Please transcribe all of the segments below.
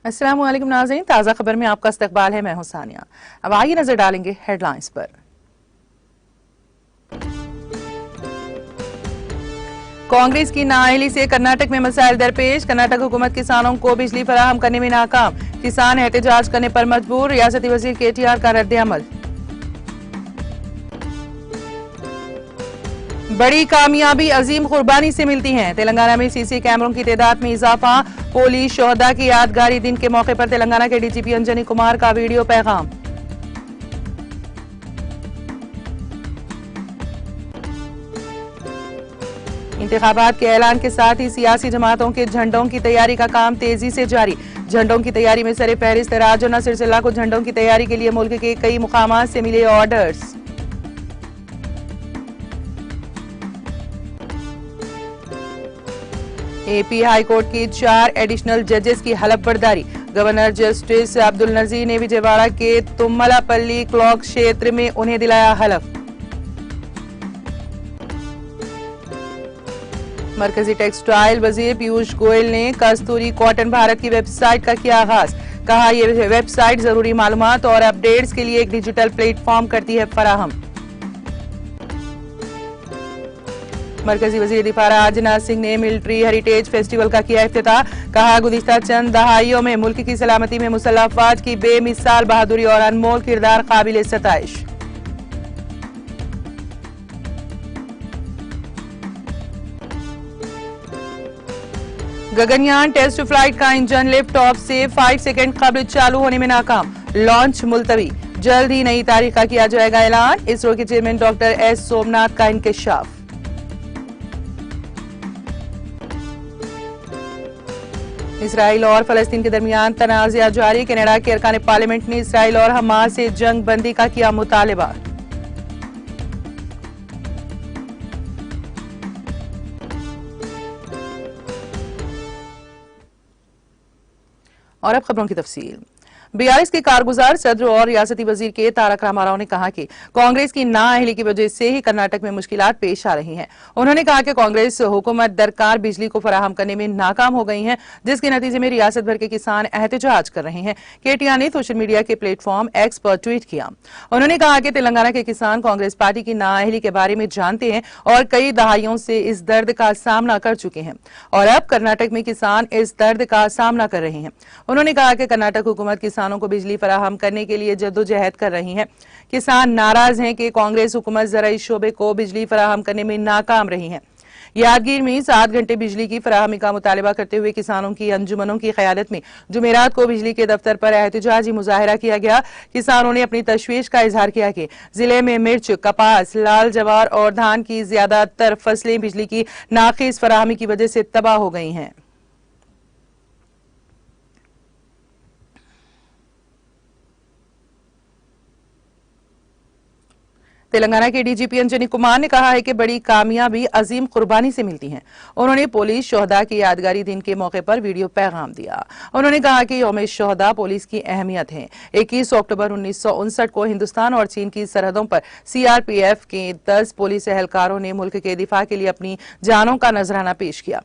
अस्सलाम वालेकुम नाज़रीन, ताज़ा खबर में आपका इस्तकबाल है। मैं हूं सानिया। अब आइए नजर डालेंगे हेडलाइंस पर। कांग्रेस की नाअहली से कर्नाटक में मसाइल दरपेश। कर्नाटक हुकूमत किसानों को बिजली फराहम करने में नाकाम। किसान एहतजाज करने पर मजबूर। रियासती वजीर केटीआर का रद्द-ए-अमल। बड़ी कामयाबी अजीम कुर्बानी से मिलती है। तेलंगाना में सीसी कैमरों की तादाद में इजाफा। पुलिस शोहदा की यादगारी दिन के मौके पर तेलंगाना के डीजीपी अंजनी कुमार का वीडियो पैगाम। इंतखाबात के ऐलान के साथ ही सियासी जमातों के झंडों की तैयारी का काम तेजी से जारी। झंडों की तैयारी में सरे फहरिस्त राज और नसीर सिल्ला को झंडों की तैयारी के लिए मुल्क के कई मुकामात से मिले ऑर्डर्स। एपी हाई कोर्ट की 4 एडिशनल जजेस की हलफ बर्दारी। गवर्नर जस्टिस अब्दुल नजीर ने विजयवाड़ा के तुम्मलापल्ली क्लॉक क्षेत्र में उन्हें दिलाया हलफ। मरकजी टेक्सटाइल वजीर पीयूष गोयल ने कस्तूरी कॉटन भारत की वेबसाइट का किया आगाज। कहा यह वेबसाइट जरूरी मालूमात और अपडेट्स के लिए एक डिजिटल प्लेटफॉर्म करती है फराहम। मरकजी वजीर दिफा राजनाथ सिंह ने मिलिट्री हेरिटेज फेस्टिवल का किया इफ्तिताह। कहा गुज़िश्ता चंद दहाइयों में मुल्क की सलामती में मुसल्लह अफवाज की बेमिसाल बहादुरी और अनमोल किरदार काबिल सताइश। गगनयान टेस्ट फ्लाइट का इंजन लिफ्ट ऑफ से 5 सेकंड कबल चालू होने में नाकाम। लॉन्च मुलतवी। जल्द ही नई तारीख का किया जाएगा ऐलान। इसरो के चेयरमैन डॉक्टर एस सोमनाथ का इंकशाफ। इसराइल और फलस्तीन के दरमियान तनाज़ा जारी। कनाडा के अरकान पार्लियामेंट ने इसराइल और हमास से जंग बंदी का किया मुतालबा। और अब खबरों की तफसील। बीआरएस के कारगुजार सदर और रियासती वजीर के तारक रामाराव ने कहा कि कांग्रेस की नाअहली की वजह से ही कर्नाटक में मुश्किलात पेश आ रही हैं। उन्होंने कहा कि कांग्रेस हुकूमत दरकार बिजली को फराहम करने में नाकाम हो गई है, जिसके नतीजे में रियासत भर के किसान एहतजाज कर रहे हैं। केटीआर ने सोशल मीडिया के प्लेटफॉर्म एक्स पर ट्वीट किया। उन्होंने कहा कि तेलंगाना के किसान कांग्रेस पार्टी की नाअहली के बारे में जानते हैं और कई दहाइयों से इस दर्द का सामना कर चुके हैं और अब कर्नाटक में किसान इस दर्द का सामना कर रहे हैं। उन्होंने कहा कि कर्नाटक हुकूमत किसानों को बिजली फराहम करने के लिए जद्दोजहद कर रही है। किसान नाराज हैं कि कांग्रेस हुकूमत ज़राई शोबे को बिजली फराहम करने में नाकाम रही है। यादगीर में 7 घंटे बिजली की फराहमी का मुतालबा करते हुए किसानों की अंजुमनों की क़यादत में जुमेरात को बिजली के दफ्तर पर एहतजाजी मुजाहरा किया गया। किसानों ने अपनी तशवीश का इजहार किया कि जिले में मिर्च, कपास, लाल जवार और धान की ज्यादातर फसलें बिजली की नाक़िस फराहमी की वजह से तबाह हो गई हैं। तेलंगाना के डीजीपी अंजनी कुमार ने कहा है कि बड़ी कामयाबी अजीम कुर्बानी से मिलती है। उन्होंने पुलिस शोहदा की यादगारी दिन के मौके पर वीडियो पैगाम दिया। उन्होंने कहा कि यौम शोहदा पुलिस की अहमियत है। 21 अक्टूबर 1959 को हिंदुस्तान और चीन की सरहदों पर सीआरपीएफ के 10 पुलिस एहलकारों ने मुल्क के दिफा के लिए अपनी जानों का नजराना पेश किया।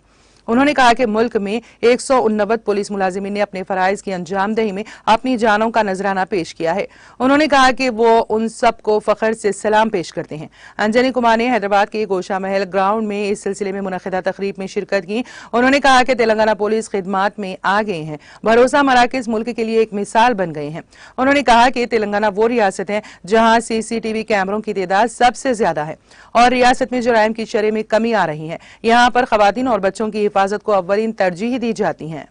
उन्होंने कहा कि मुल्क में 189 पुलिस मुलाजिमीन ने अपने फराइज की अंजामदही में अपनी जानों का नजराना पेश किया है। उन्होंने कहा कि वो उन सबको फख्र से सलाम पेश करते हैं। अंजनी कुमार ने हैदराबाद के गोशा महल ग्राउंड में इस सिलसिले में मुनक़िदा तकरीब में शिरकत की। उन्होंने कहा कि तेलंगाना पुलिस खिदमात में आ गए हैं। भरोसा मराकज़ मुल्क के लिए एक मिसाल बन गए हैं। उन्होंने कहा कि तेलंगाना वो रियासत है जहां CCTV कैमरों की तादाद सबसे ज्यादा है और रियासत में जुराइम की शरह में कमी आ रही है। यहाँ पर खवातीन और बच्चों की हिफाजत को अव्वलीन तरजीह दी जाती है।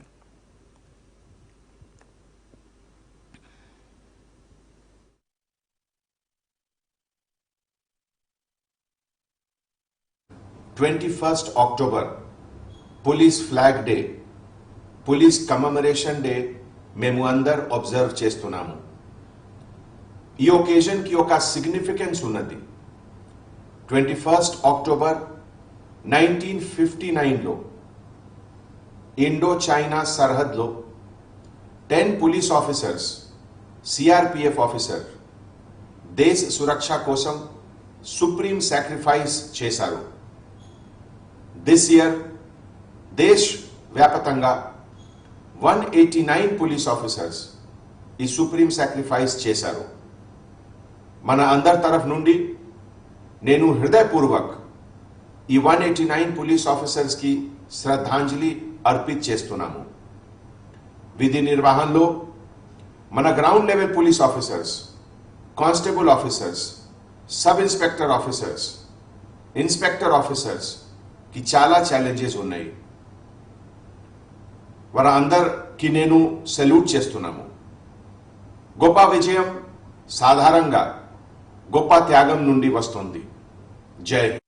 October police flag day, police commemoration day మేము అందర్ అబ్జర్వ్ చేస్తున్నాము। ఈ ఒకేజన్ కి ఒక సిగ్నిఫికెన్స్ ఉన్నది। 21 అక్టోబర్ 1959 లో इंडो चाइना सरहद लो 10 पुलिस ऑफिसर्स सीआरपीएफ ऑफिसर देश सुरक्षा कोसम सुप्रीम सैक्रिफाइस చేశారు। दिस ईयर देश व्यापతంగా 189 పోలీస్ ఆఫీసర్స్ ఈ సుప్రీం సాక్రిఫైస్ చేశారు. మన అందరి తరఫు నుండి నేను హృదయపూర్వక్ ఈ 189 పోలీస్ ఆఫీసర్స్ కి శ్రద్ధాంజలి అర్పిత చేస్తున్నాము. విధి నిర్వహణలో మన ground level police officers, constable officers, sub inspector officers, inspector officers కి చాలా ఛాలెంజెస్ ఉన్నాయి. వారందరికీ నేను సెల్యూట్ చేస్తున్నాము. గొప్ప విజయం సాధారణంగా గొప్ప త్యాగం నుండి వస్తుంది. జై హింద్.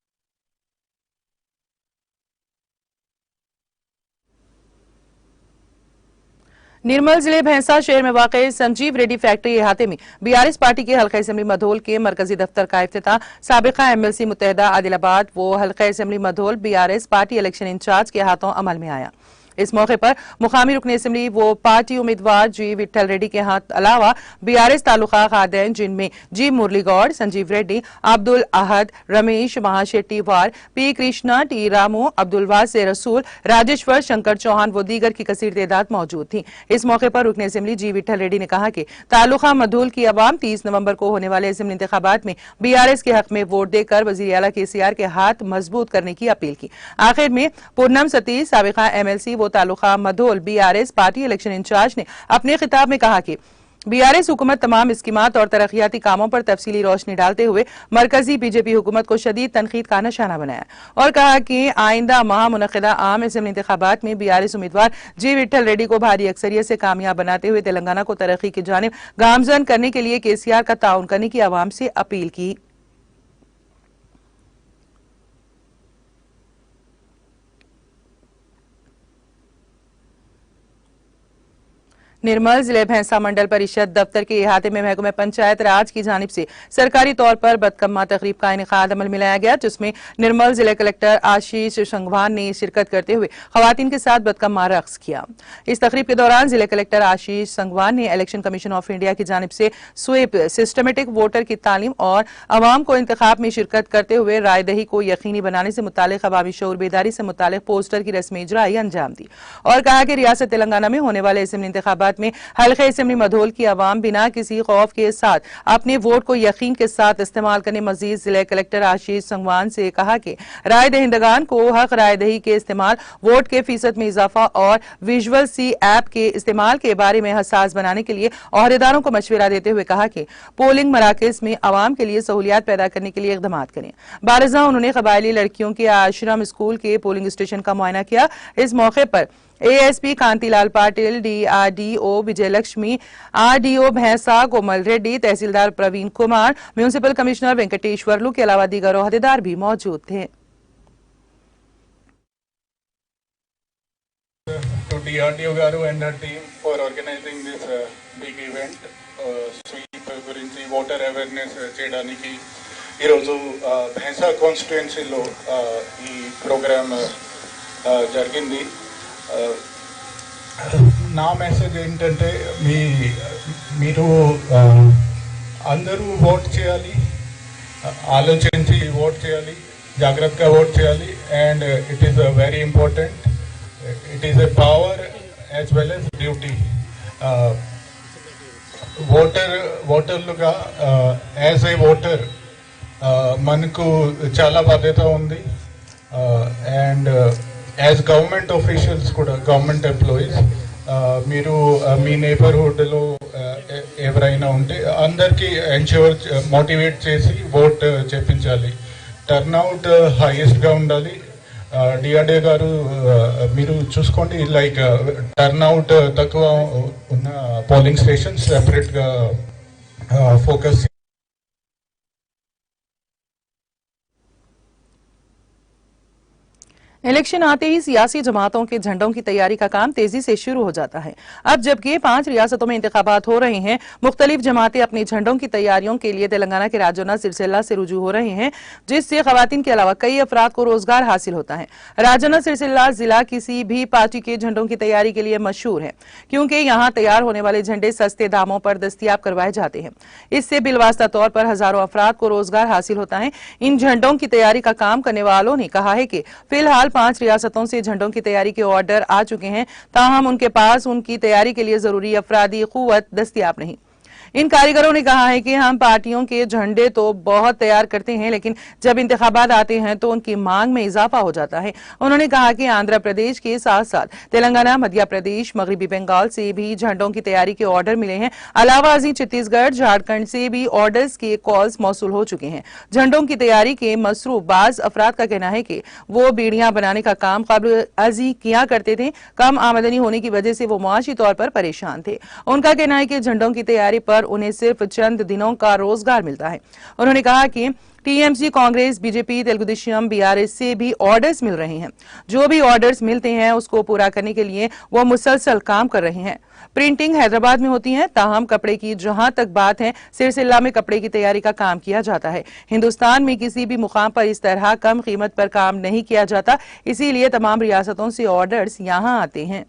निर्मल जिले भैंसा शहर में वाक़ संजीव रेड्डी फैक्ट्री अहाते में बीआरएस पार्टी के हल्का असेंबली मधोल के मरकजी दफ्तर का इफ्तिताह साबिका एमएलसी मुत्तहदा आदिलाबाद वो हल्का assembly Mudhol BRS party election incharge के हाथों अमल में आया। इस मौके पर मुकामी रुकन असेंबली वो पार्टी उम्मीदवार जी विट्ठल रेड्डी के हाथ अलावा बीआरएस तालुका खादैन जिनमें जी मुरली गौड़, संजीव रेड्डी, अब्दुल अहद, रमेश महाशेट्टी वार, पी कृष्णा, टी रामू, अब्दुल वासे रसूल, राजेश्वर शंकर चौहान वो दीगर की कसीर तादाद मौजूद थी। इस मौके पर रुकन असेंबली जी विट्ठल रेड्डी ने कहा कि तालुका मधूल की अवाम 30 नवंबर को होने वाले असेंबली इंतखाबात में बीआरएस के हक में वोट देकर वजीर आला केसीआर के हाथ मजबूत करने की अपील की। आखिर में पूनम सतीश साबिका एमएलसी वो taluka Mudhol BRS party election incharge ने अपने खिताब में कहा कि बीआरएस हुकूमत तमाम स्कीमात और तरक्याती कामों पर तफसीली रोशनी डालते हुए मरकजी बीजेपी हुकूमत को शदीद तनकीद का निशाना बनाया और कहा कि आइंदा माह मुनक़िदा आम असेंबली इंतखाबात में बीआरएस उम्मीदवार जी विट्ठल रेड्डी को भारी अक्सरियत से कामयाब बनाते हुए तेलंगाना को तरक्की की जानिब गामजन करने के लिए केसीआर का ताउन करने की आवाम से अपील की। निर्मल जिले भैंसा मंडल परिषद दफ्तर के अहाते में महकमे पंचायत राज की जानिब से सरकारी तौर पर बदकम्मा तकरीब का इनेकाद अमल में लाया गया, जिसमें निर्मल जिले कलेक्टर आशीष संघवान ने शिरकत करते हुए खवातीन के साथ बदकम्मा रक्स किया। इस तकरीब के दौरान जिले कलेक्टर आशीष संघवान ने इलेक्शन कमीशन ऑफ इंडिया की जानिब से स्वीप सिस्टमेटिक वोटर की तालीम और अवाम को इंतखाब में शिरकत करते हुए रायदही को यकीनी बनाने से मुतालिक अवामी शऊर बेदारी से मुतालिक पोस्टर की रस्मी इजराई अंजाम दी और कहा कि रियासत तेलंगाना में होने वाले असेंबली इंतखाबात में हल्के असेंबली मधोल की आवाम बिना किसी खौफ के साथ अपने वोट को यकीन के साथ इस्तेमाल करने। मजीद जिले कलेक्टर आशीष संघवान से कहा कि राय दहिंदगान को हक रायदही के इस्तेमाल, वोट के फीसद में इजाफा और विजुअल सी ऐप के इस्तेमाल के बारे में हसास बनाने के लिए अहदेदारों को मशवरा देते हुए कहा कि पोलिंग मराकज में आवाम के लिए सहूलियात पैदा करने के लिए इकदाम करें। बारजा उन्होंने कबायली लड़कियों के आश्रम स्कूल के पोलिंग स्टेशन का मुआयना किया। इस मौके पर ASP Kantilal Patil, DRDO Vijayalakshmi, RDO भैंसा कोमल रेड्डी, तहसीलदार प्रवीण कुमार, म्यूनिसिपल कमिश्नर वेंकटेश्वरलू के अलावा दीगर अहदेदार भी मौजूद थे। To DRDO garu and her team for organizing this big event, sweep gurinchi voter awareness cheyadaniki ee roju bhensa constituency lo ee program jarigindi. నా మెసేజ్ ఏంటంటే మీరు అందరూ ఓట్ చేయాలి, ఆలోచించి ఓట్ చేయాలి, జాగ్రత్తగా ఓట్ చేయాలి. And it is very important. It is a power as well as duty. ఓటర్లుగా యాజ్ ఏ ఓటర్ మనకు చాలా బాధ్యత ఉంది. అండ్ యాజ్ గవర్నమెంట్ ఆఫీషియల్స్ కూడా, గవర్నమెంట్ ఎంప్లాయీస్, మీరు మీ నేబర్హుడ్లో ఎవరైనా ఉంటే అందరికీ ఎన్ష్యూర్ మోటివేట్ చేసి ఓట్ చేపించాలి. టర్న్అవుట్ హైయెస్ట్గా ఉండాలి. డిఆర్డీఏ గారు మీరు చూసుకోండి, లైక్ టర్న్అవుట్ తక్కువ ఉన్న పోలింగ్ స్టేషన్స్ సెపరేట్గా ఫోకస్. इलेक्शन आते ही सियासी जमातों के झंडों की तैयारी का काम तेजी से शुरू हो जाता है। अब जबकि 5 रियासतों में इंतखाबात हो रहे हैं, मुख्तलिफ जमातें अपनी झंडों की तैयारियों के लिए तेलंगाना के राजौना सिरसिल्ला से रुजू हो रहे हैं, जिससे खवातीन के अलावा कई अफराद को रोजगार हासिल होता है। राजौना सिरसिल्ला जिला किसी भी पार्टी के झंडों की तैयारी के लिए मशहूर है, क्योंकि यहाँ तैयार होने वाले झंडे सस्ते दामों पर दस्तियाब करवाए जाते हैं। इससे बिलवास्ता तौर पर हजारों अफराद को रोजगार हासिल होता है। इन झंडों की तैयारी का काम करने वालों ने कहा है कि फिलहाल 5 रियासतों से झंडों की तैयारी के ऑर्डर आ चुके हैं, ताहम उनके पास उनकी तैयारी के लिए जरूरी अफरादी कुव्वत दस्तयाब नहीं। इन कारीगरों ने कहा है कि हम पार्टियों के झंडे तो बहुत तैयार करते हैं, लेकिन जब इंतखाबात आते हैं तो उनकी मांग में इजाफा हो जाता है। उन्होंने कहा कि आंध्र प्रदेश के साथ साथ तेलंगाना, मध्य प्रदेश, मगरबी बंगाल से भी झंडों की तैयारी के ऑर्डर मिले हैं। अलावा अजी छत्तीसगढ़, झारखंड से भी ऑर्डर्स के कॉल्स मौसूल हो चुके हैं। झंडों की तैयारी के मसरूफ बाज अफराद का कहना है कि वो बीड़ियां बनाने का काम काबिल अजी किया करते थे। कम आमदनी होने की वजह से वो मुआशी तौर पर परेशान थे। उनका कहना है कि झंडों की तैयारी पर उन्हें सिर्फ चंद दिनों का रोजगार मिलता है। उन्होंने कहा कि TMC, Congress, BJP, Telugu Desam, BRS से भी ऑर्डर्स मिल रहे हैं। जो भी ऑर्डर्स मिलते हैं उसको पूरा करने के लिए वो मुसलसल काम कर रहे हैं। प्रिंटिंग हैदराबाद में होती है, ताहम कपड़े की जहां तक बात है, सिरसिल्ला में कपड़े की तैयारी का काम किया जाता है। हिंदुस्तान में किसी भी मुकाम पर इस तरह कम कीमत पर काम नहीं किया जाता, इसीलिए तमाम रियासतों से ऑर्डर्स यहां आते हैं।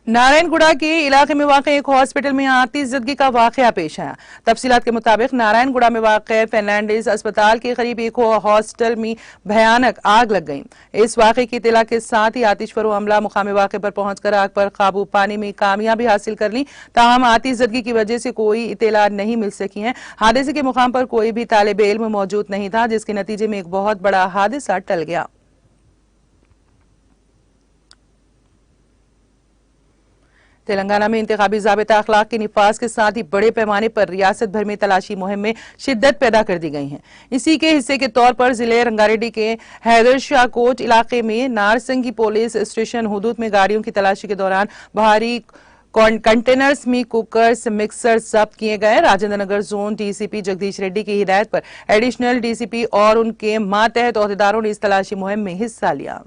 नारायणगुड़ा के इलाके में वाक़ एक हॉस्पिटल में आतिशज़दगी का वाक़या पेश आया। तफसीलात के मुताबिक नारायणगुड़ा में वाक़ फर्नांडिस अस्पताल के करीब एक हॉस्टल में भयानक आग लग गई। इस वाक़े की इत्तला के साथ ही आतिशफरो अमला मुकामी वाक़े पर पहुंचकर आग पर काबू पाने में कामयाबी हासिल कर ली। ताहम आतिशज़दगी की वजह से कोई इत्तला नहीं मिल सकी है। हादसे के मुकाम पर कोई भी तालिब इल्म मौजूद नहीं था, जिसके नतीजे में एक बहुत बड़ा हादसा टल गया। तेलंगाना में इंतखाबी ज़ाबिता अखलाक के निफाज के साथ ही बड़े पैमाने पर रियासत भर में तलाशी मुहिम में शिद्दत पैदा कर दी गई है। इसी के हिस्से के तौर पर जिले रंगारेड्डी के हैदर शाह कोट इलाके में नारसंगी पुलिस स्टेशन हुदूद में गाड़ियों की तलाशी के दौरान भारी कंटेनर्स में कुकर्स, मिक्सर जब्त किए गए। राजेंद्र नगर जोन डीसीपी जगदीश रेड्डी की हिदायत पर एडिशनल डीसीपी और उनके मातहत ओहदेदारों ने इस तलाशी मुहिम में हिस्सा लिया।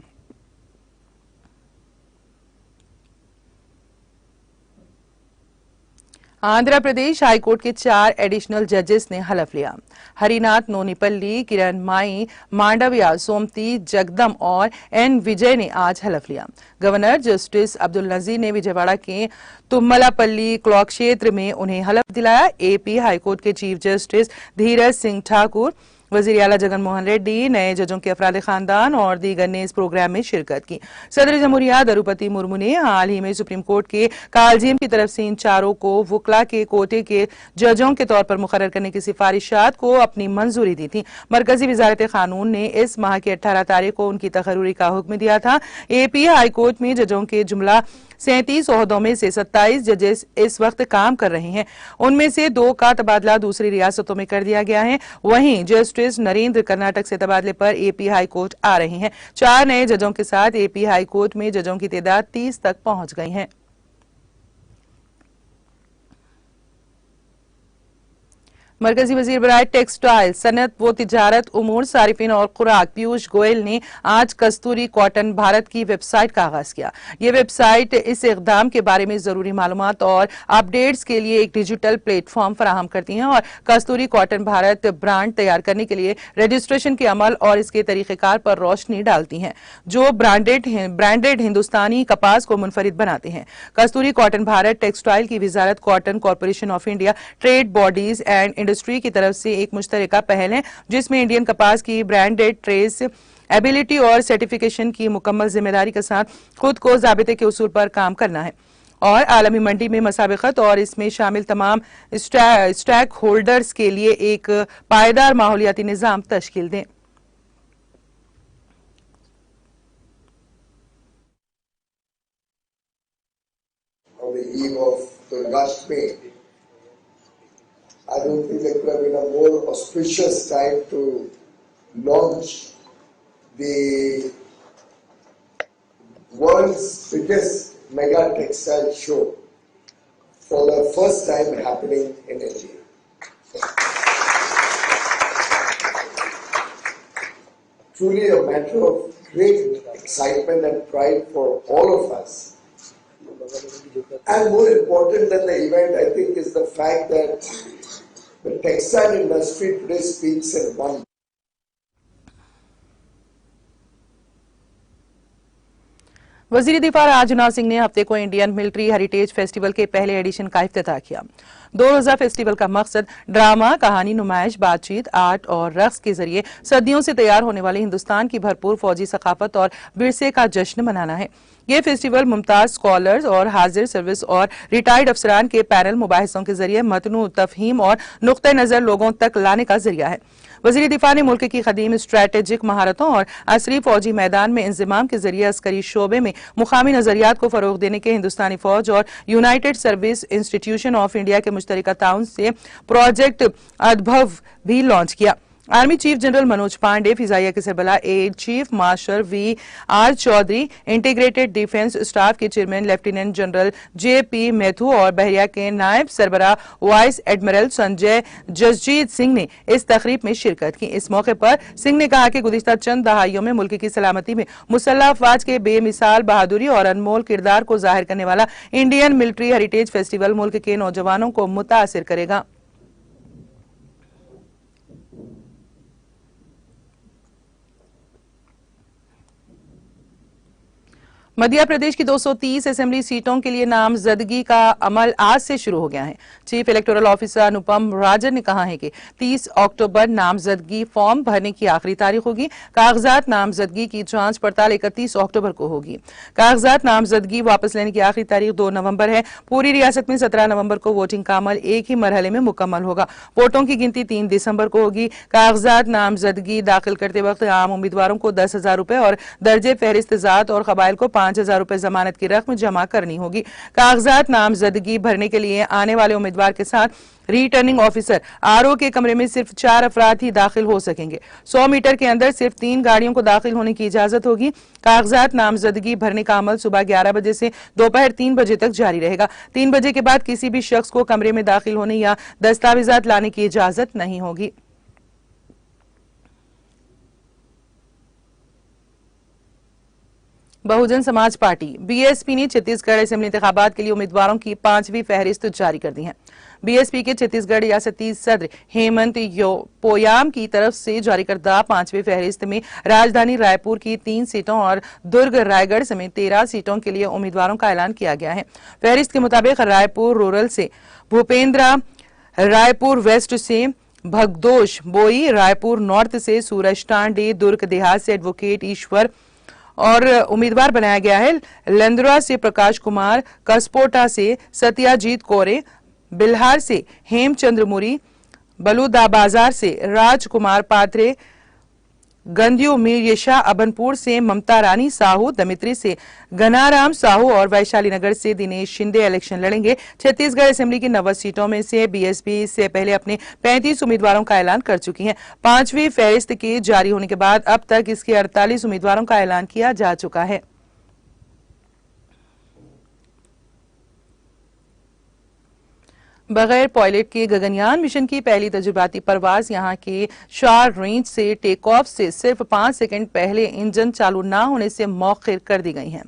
आंध्र प्रदेश हाईकोर्ट के 4 एडिशनल जजेस ने हलफ लिया। हरिनाथ नोनीपल्ली, किरण माई, मांडविया, सोमती जगदम और एन विजय ने आज हलफ लिया। गवर्नर जस्टिस अब्दुल नजीर ने विजयवाड़ा के तुम्मलापल्ली क्लॉक क्षेत्र में उन्हें हलफ दिलाया। एपी हाईकोर्ट के चीफ जस्टिस धीरज सिंह ठाकुर, वजीर आला जगन मोहन रेड्डी, नए जजों के अफराद खानदान और दीगर ने इस प्रोग्राम में शिरकत की। सदर जमहूरिया द्रौपदी मुर्मू ने हाल ही में सुप्रीम कोर्ट के कालजीम की तरफ से इन चारों को वुकला के कोटे के जजों के तौर पर मुकर्रर करने की सिफारिशात को अपनी मंजूरी दी थी। मरकजी वजारत कानून ने इस माह की 18 तारीख को उनकी तकर्रुरी का हुक्म दिया था। एपी हाईकोर्ट में जजों के जुमला 37 ओहदों में से 27 जजेस इस वक्त काम कर रहे हैं। उनमें से 2 का तबादला दूसरी रियासतों में कर दिया गया है। वहीं जस्टिस नरेंद्र कर्नाटक से तबादले पर एपी हाईकोर्ट आ रहे हैं। 4 नए जजों के साथ एपी हाईकोर्ट में जजों की तादाद 30 तक पहुंच गई है। मरकजी वजीर बराए टेक्सटाइल, सनत व तिजारत, उमूर सारिफिन और खुराक पीयूष गोयल ने आज कस्तूरी कॉटन भारत की वेबसाइट का आगाज किया। ये वेबसाइट इस इकदाम के बारे में जरूरी मालूमात और अपडेट्स के लिए एक डिजिटल प्लेटफॉर्म फराहम करती हैं और कस्तूरी कॉटन भारत ब्रांड तैयार करने के लिए रजिस्ट्रेशन के अमल और इसके तरीकेकार पर रोशनी डालती हैं, जो ब्रांडेड हिंदुस्तानी कपास को मुनफरिद बनाते हैं। कस्तूरी कॉटन भारत टेक्सटाइल की वजारत cotton corporation of India, trade bodies and industry की तरफ से एक मुश्तरका पहल है, जिसमें इंडियन कपास की ब्रांडेड ट्रेस एबिलिटी और सर्टिफिकेशन की मुकम्मल जिम्मेदारी के साथ खुद को ज़ाबिते के उसूल पर काम करना है और आलमी मंडी में मसाबिकत और इसमें शामिल तमाम स्टैक होल्डर्स के लिए एक पायदार माहौलियाती निज़ाम तश्कील दें। On the eve of Durgashtami, I don't think there could have been a more auspicious time to launch the world's biggest mega textile show for the first time happening in India. Truly a matter of great excitement and pride for all of us. And more important than the event, I think, is the fact that the textile industry today speaks in one. वजीर दिफा राजनाथ सिंह ने हफ्ते को Indian military heritage festival के पहले addition का इफ्तिताह किया। दो रोजा फेस्टिवल का मकसद ड्रामा, कहानी, नुमाइश, बातचीत, आर्ट और रक्स के जरिए सदियों से तैयार होने वाले हिंदुस्तान की भरपूर फौजी सकाफत और विरसे का जश्न मनाना है। ये फेस्टिवल मुमताज स्कॉलर्स और हाजिर सर्विस और रिटायर्ड अफसरान के पैनल मुबाहिसों के जरिए मतनू तफहीम और नुक्ते नजर लोगों तक लाने का जरिया है। वज़ीर दिफा ने मुल्क की कदीम स्ट्रैटेजिक महारतों और असरी फौजी मैदान में इंजमाम के जरिए अस्करी शोबे में मुकामी नजरियात को फरोग देने के हिंदुस्तानी फौज और United Service Institution of India के मुश्तरका ताउन से प्रोजेक्ट अदभव भी लॉन्च किया। Army chief general Manoj Pande, फिजाइया के सरबराह air chief marshal V.R. Chaudhari, integrated defence staff के chairman lieutenant general J.P. Mathew और बहरिया के नायब सरबराह वाइस एडमिरल संजय जसजीत सिंह ने इस तकरीब में शिरकत की। इस मौके पर सिंह ने कहा कि गुज़िश्ता चंद दहाइयों में मुल्क की सलामती में मुसल्लह अफवाज के बेमिसाल बहादुरी और अनमोल किरदार को जाहिर करने वाला इंडियन मिलिट्री हेरिटेज फेस्टिवल मुल्क के नौजवानों को मुतासिर करेगा। मध्य प्रदेश की 230 असेंबली सीटों के लिए नामजदगी का अमल आज से शुरू हो गया है। Chief electoral officer Anupam Rajan ने कहा है कि 30 अक्टूबर नामजदगी फॉर्म भरने की आखिरी तारीख होगी। कागजात नामजदगी की जांच पड़ताल 31 अक्टूबर को होगी। कागजात नामजदगी वापस लेने की आखिरी तारीख 2 नवंबर है। पूरी रियासत में 17 नवंबर को वोटिंग का अमल एक ही मरहले में मुकम्मल होगा। वोटों की गिनती 3 दिसंबर को होगी। कागजात नामजदगी दाखिल करते वक्त आम उम्मीदवारों को 10,000 रुपए और दर्जे फहरिस्त जात और कबाइल को 5,000 रुपए जमानत की रकम जमा करनी होगी। कागजात नामजदगी भरने के लिए आने वाले उम्मीदवार के साथ रिटर्निंग ऑफिसर RO के कमरे में सिर्फ 4 अफराद ही दाखिल हो सकेंगे। 100 मीटर के अंदर सिर्फ 3 गाड़ियों को दाखिल होने की इजाजत होगी। कागजात नामजदगी भरने का अमल सुबह 11 बजे से दोपहर 3 बजे तक जारी रहेगा। 3 बजे के बाद किसी भी शख्स को कमरे में दाखिल होने या दस्तावेजात लाने की इजाजत नहीं होगी। बहुजन समाज पार्टी BSP ने छत्तीसगढ़ असेंबली इंतखाबात के लिए उम्मीदवारों की 5वीं फहरिस्त जारी कर दी है। BSP के छत्तीसगढ़ रियासती सदर हेमंत पोयाम की तरफ से जारी करदा 5वीं फहरिस्त में राजधानी रायपुर की 3 सीटों और दुर्ग रायगढ़ समेत 13 सीटों के लिए उम्मीदवारों का ऐलान किया गया है। फहरिस्त के मुताबिक रायपुर रूरल से भूपेंद्रा, रायपुर वेस्ट से भगदोश बोई, रायपुर नॉर्थ से सूरज टांडे, दुर्ग देहात से एडवोकेट ईश्वर और उम्मीदवार बनाया गया है। लंदरा से प्रकाश कुमार, कसपोटा से सत्याजीत कोरे, बिल्हार से हेमचंद्र मुरी, बलूदाबाजार से राजकुमार पात्रे, गंदियो मीरयशा, अबनपुर से ममता रानी साहू, दमित्री से घनाराम साहू और वैशाली नगर से दिनेश शिंदे इलेक्शन लड़ेंगे। छत्तीसगढ़ असेंबली की 90 सीटों में से BSP से पहले अपने 35 उम्मीदवारों का ऐलान कर चुकी है। 5वीं फहरिस्त के जारी होने के बाद अब तक इसके 48 उम्मीदवारों का ऐलान किया जा चुका है। बगैर पायलट के गगनयान मिशन की पहली तजुर्बाती परवाज यहां के शार रेंज से टेक ऑफ से सिर्फ 5 सेकंड पहले इंजन चालू न होने से मौखिर कर दी गई है।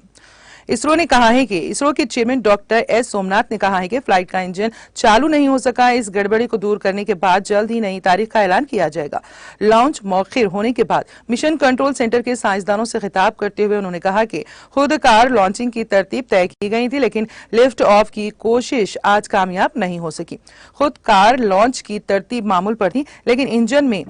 इसरो ने कहा है कि इसरो के चेयरमैन डॉक्टर S सोमनाथ ने कहा है कि फ्लाइट का इंजन चालू नहीं हो सका। इस गड़बड़ी को दूर करने के बाद जल्द ही नई तारीख का ऐलान किया जाएगा। लॉन्च मौखिर होने के बाद मिशन कंट्रोल सेंटर के साइंसदानों से खिताब करते हुए उन्होंने कहा कि खुद कार लॉन्चिंग की तरतीब तय की गई थी, लेकिन लिफ्ट ऑफ की कोशिश आज कामयाब नहीं हो सकी। खुद कार लॉन्च की तरतीब मामूल पर थी, लेकिन इंजन में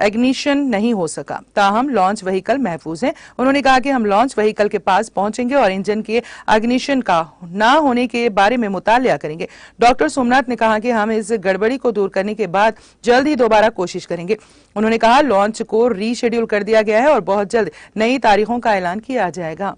एग्निशन नहीं हो सका। ताहम लॉन्च व्हीकल महफूज है। उन्होंने कहा कि हम लॉन्च व्हीकल के पास पहुंचेंगे और इंजन के एग्निशन का ना होने के बारे में मुतालिया करेंगे। डॉक्टर सोमनाथ ने कहा कि हम इस गड़बड़ी को दूर करने के बाद जल्द ही दोबारा कोशिश करेंगे। उन्होंने कहा लॉन्च को रीशेड्यूल कर दिया गया है और बहुत जल्द नई तारीखों का ऐलान किया जाएगा।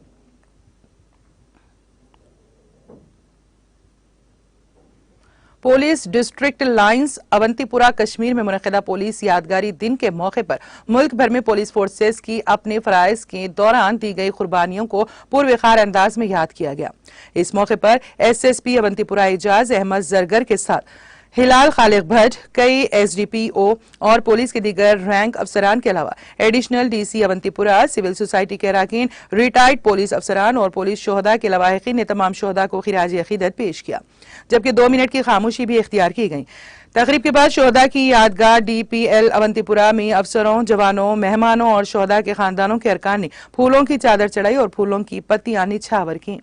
Police district lines Awantipora Kashmir में मुनक़िदा पुलिस यादगारी दिन के मौके पर मुल्क भर में पुलिस फोर्सेस की अपने फराइज के दौरान दी गई कुर्बानियों को पुरवखार अंदाज में याद किया गया। इस मौके पर SSP अवंतीपुरा एजाज अहमद जरगर के साथ हिलाल खालिक भट्ट, कई SDPO और पुलिस के दीगर रैंक अफसरान के अलावा additional DC Awantipora, civil society के अरकान, रिटायर्ड पुलिस अफसरान और पुलिस शोहदा के लवाहिकीन ने तमाम शोहदा को खिराज अकीदत पेश किया, जबकि 2 मिनट की खामोशी भी इख्तियार की गई। तकरीब के बाद शोहदा की यादगार DPL अवंतीपुरा में अफसरों, जवानों, मेहमानों और शोहदा के खानदानों के अरकान ने फूलों की चादर चढ़ाई और फूलों की पत्तियां निछावर की।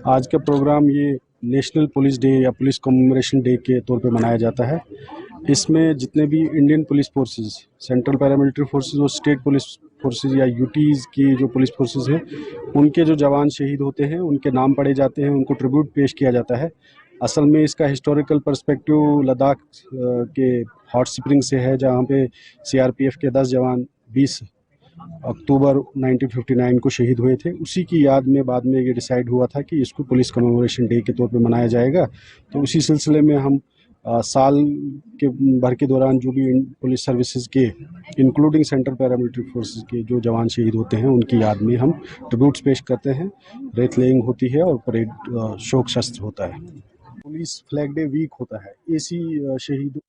आज का प्रोग्राम ये नेशनल पुलिस डे या पुलिस कमेमोरेशन डे के तौर पे मनाया जाता है। इसमें जितने भी Indian police forces, central paramilitary forces और स्टेट पुलिस फोर्सेस या यूटीज़ की जो पुलिस फोर्सेस हैं, उनके जो जवान शहीद होते हैं उनके नाम पढ़े जाते हैं, उनको ट्रिब्यूट पेश किया जाता है। असल में इसका हिस्टोरिकल पर्सपेक्टिव लद्दाख के हॉट स्प्रिंग से है, जहाँ पे सीआरपीएफ के 10 जवान 20 अक्टूबर 1959 को शहीद हुए थे। उसी की याद में बाद में ये डिसाइड हुआ था कि इसको पुलिस कमेमोरेशन डे के तौर पे मनाया जाएगा। तो उसी सिलसिले में हम साल के भर के दौरान जो भी पुलिस सर्विसेज के इंक्लूडिंग सेंट्रल पैरामिलिट्री फोर्सेस के जो जवान शहीद होते हैं उनकी याद में हम ट्रिब्यूट्स पेश करते हैं। रेत लेइंग होती है और परेड शोक शस्त्र होता है। पुलिस फ्लैग डे वीक होता है। ऐसी शहीद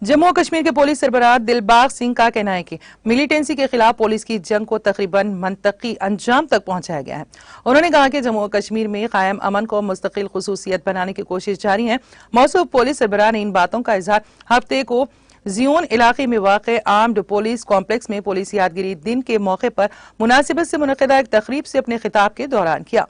जम्मू और कश्मीर के पुलिस सरबराह दिलबाग सिंह का कहना है कि मिलिटेंसी के खिलाफ पुलिस की जंग को तकरीबन मंतकी अंजाम तक पहुंचाया गया है। उन्होंने कहा कि जम्मू और कश्मीर में कायम अमन को मुस्तकिल खुसूसियत बनाने की कोशिश जारी है। मौसूफ पुलिस सरबराह ने इन बातों का इजहार हफ्ते को जियोन इलाके में वाक़ आर्म्ड पुलिस कॉम्प्लेक्स में पुलिस यादगिरी दिन के मौके पर मुनासिबत से मुनक़िदा एक तकरीब से अपने खिताब के दौरान किया।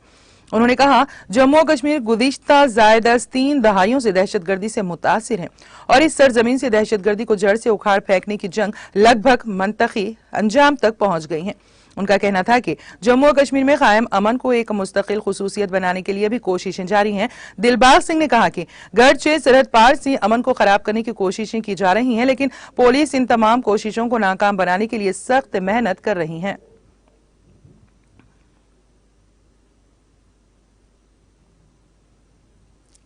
उन्होंने कहा, जम्मू और कश्मीर गुज़िश्ता ज़ायद 3 दहाइयों से दहशतगर्दी से मुतासिर है और इस सरजमीन से दहशतगर्दी को जड़ से उखाड़ फेंकने की जंग लगभग मंतकी अंजाम तक पहुंच गई है। उनका कहना था कि जम्मू और कश्मीर में कायम अमन को एक मुस्तकिल खुसूसियत बनाने के लिए भी कोशिशें जारी हैं। दिलबाग सिंह ने कहा कि गर्चे सरहद पार से अमन को खराब करने की कोशिशें की जा रही हैं, लेकिन पुलिस इन तमाम कोशिशों को नाकाम बनाने के लिए सख्त मेहनत कर रही है।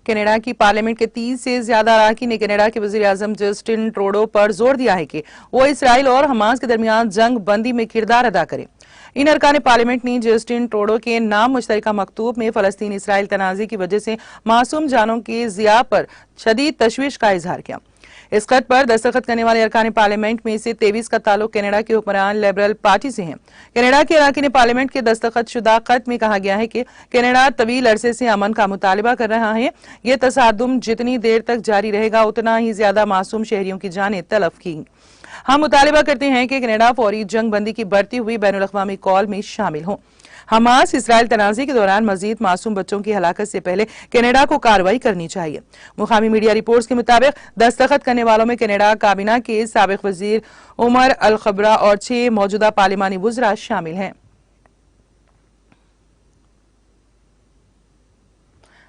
कनाडा की पार्लियामेंट के 30 से ज्यादा अराकीन ने कनाडा के वजीर आजम जस्टिन ट्रूडो पर जोर दिया है कि वो इसराइल और हमास के दरमियान जंग बंदी में किरदार अदा करें। इन अरकान पार्लियामेंट ने जस्टिन ट्रूडो के नाम मुश्तरका मकतूब में फलस्तीन इसराइल तनाज़े की वजह से मासूम जानों के ज़िया पर शदीद तशवीश का इजहार किया। इस खत पर दस्तखत करने वाले अरकान पार्लियामेंट में से 23 का ताल्लुक कनाडा के हुक्मरान लिबरल पार्टी से है। कनाडा के अरकान पार्लियामेंट के दस्तखत शुदा खत में कहा गया है कि कनाडा तवील अरसे से अमन का मुतालबा कर रहा है। ये तसादुम जितनी देर तक जारी रहेगा उतना ही ज्यादा मासूम शहरियों की जानें तलफ की। हम मुतालबा करते हैं कि कनाडा फौरी जंग बंदी की बढ़ती हुई बैनुल-अक़वामी कॉल में शामिल हो। हमास इसराइल तनाज़े के दौरान मजीद मासूम बच्चों की हलाकत से पहले कनाडा को कार्रवाई करनी चाहिए। मुकामी मीडिया रिपोर्ट्स के मुताबिक दस्तखत करने वालों में कनाडा काबीना के साबिक वजीर उमर अल खबरा और 6 मौजूदा पार्लिमानी वुज़रा शामिल हैं।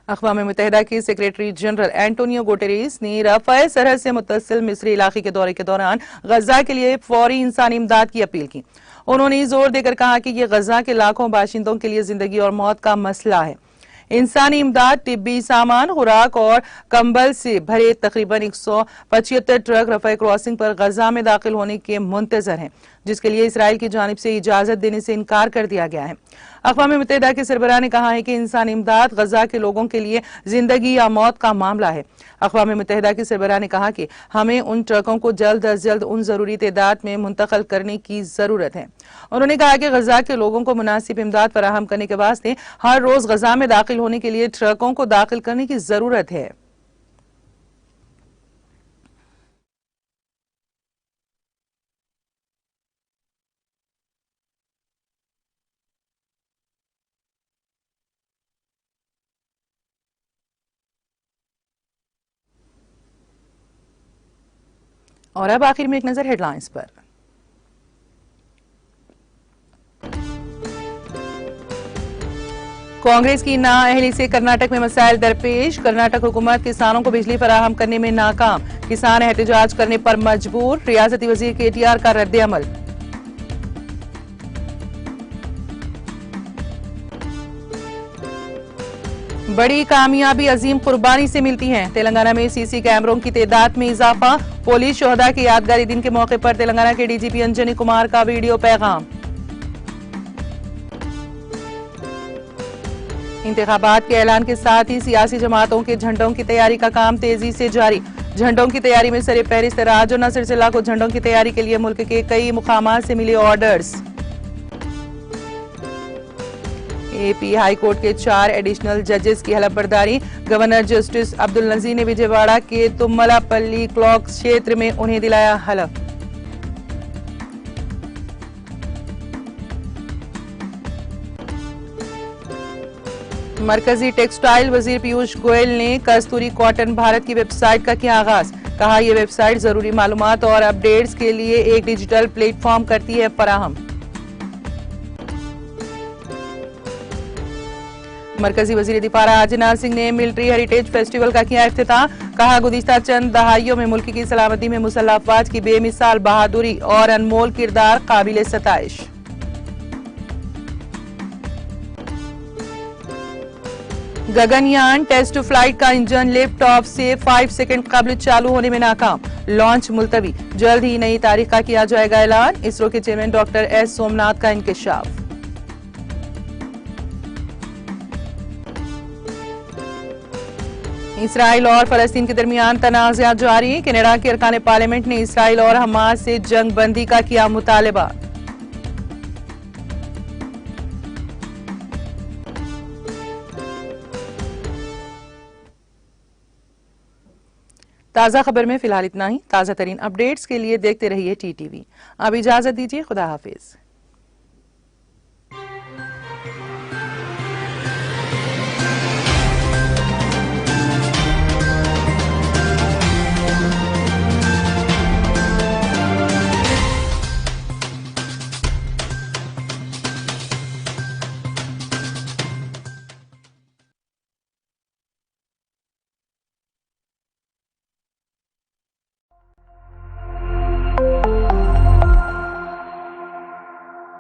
अक़वाम मुत्तहिदा के सेक्रेटरी जनरल एंटोनियो गुटेरेस ने रफ़ाह सरहद से मुत्तसिल मिस्री इलाके के दौरे के दौरान गजा के लिए फौरी इंसानी इमदाद की अपील की। उन्होंने जोर देकर कहा कि यह गजा के लाखों बाशिंदों के लिए जिंदगी और मौत का मसला है। इंसानी इमदाद, तिब्बी सामान, खुराक और कंबल से भरे तकरीबन 175 ट्रक रफ़ाह क्रॉसिंग पर गजा में दाखिल होने के मुंतजर हैं, जिसके लिए इसराइल की जानिब से इजाजत देने से इनकार कर दिया गया है। अक़वाम मुत्तहिदा के सरबराह ने कहा है कि इंसानी इमदाद गजा के लोगों के लिए जिंदगी या मौत का मामला है। अक़वाम मुत्तहिदा के सरबराह ने कहा कि हमें उन ट्रकों को जल्द अज जल्द उन जरूरी तादाद में मुंतकिल करने की जरूरत है। उन्होंने कहा कि गजा के लोगों को मुनासिब इमदाद फराहम करने के वास्ते हर रोज गजा में दाखिल होने के लिए ट्रकों को दाखिल करने की जरूरत है। और अब आखिर में एक नजर हेडलाइंस पर। कांग्रेस की नाअहली से कर्नाटक में मसाइल दरपेश। कर्नाटक हुकूमत किसानों को बिजली फराहम करने में नाकाम। किसान एहतजाज करने पर मजबूर। रियासती वजीर केटीआर का रद्द अमल। बड़ी कामयाबी अजीम कुर्बानी से मिलती है। तेलंगाना में सीसी कैमरों की तादाद में इजाफा। पुलिस शोहदा के यादगारी दिन के मौके पर तेलंगाना के डीजीपी अंजनी कुमार का वीडियो पैगाम। इंतखाबात के ऐलान के साथ ही सियासी जमातों के झंडों की तैयारी का काम तेजी से जारी। झंडों की तैयारी में सरे फहरिस्त राज और नसर जिला को झंडों की तैयारी के लिए मुल्क के कई मुकामात से मिले ऑर्डर्स। एपी हाई कोर्ट के 4 एडिशनल जजेस की हलफबरदारी। गवर्नर जस्टिस अब्दुल नजीर ने विजयवाड़ा के तुम्मलापल्ली क्लॉक क्षेत्र में उन्हें दिलाया हलफ। मरकजी टेक्सटाइल वजीर पीयूष गोयल ने कस्तूरी कॉटन भारत की वेबसाइट का किया आगाज। कहा यह वेबसाइट जरूरी मालूमात और अपडेट्स के लिए एक डिजिटल प्लेटफॉर्म करती है फराहम। मरकजी वजीर दिफा राजनाथ सिंह ने मिलिट्री हेरिटेज फेस्टिवल का किया इफ्तिताह। कहा गुज़िश्ता चंद दहाइयों में मुल्क की सलामती में मुसल्लह अफवाज की बेमिसाल बहादुरी और अनमोल किरदार काबिल सताइश। गगनयान टेस्ट फ्लाइट का इंजन लिफ्ट ऑफ से 5 सेकंड कबल चालू होने में नाकाम। लॉन्च मुलतवी। जल्द ही नई तारीख का किया जाएगा ऐलान। इसरो के चेयरमैन डॉक्टर एस सोमनाथ का इंकशाफ। इसराइल और फलस्तीन के दरमियान तनाज़ात जारी। कनाडा के अरकान पार्लियामेंट ने इसराइल और हमास से जंग बंदी का किया मुतालबा। ताज़ा खबर में फिलहाल इतना ही। ताज़ा तरीन अपडेट्स के लिए देखते रहिए टीटीवी। अब इजाजत दीजिए। खुदा हाफिज।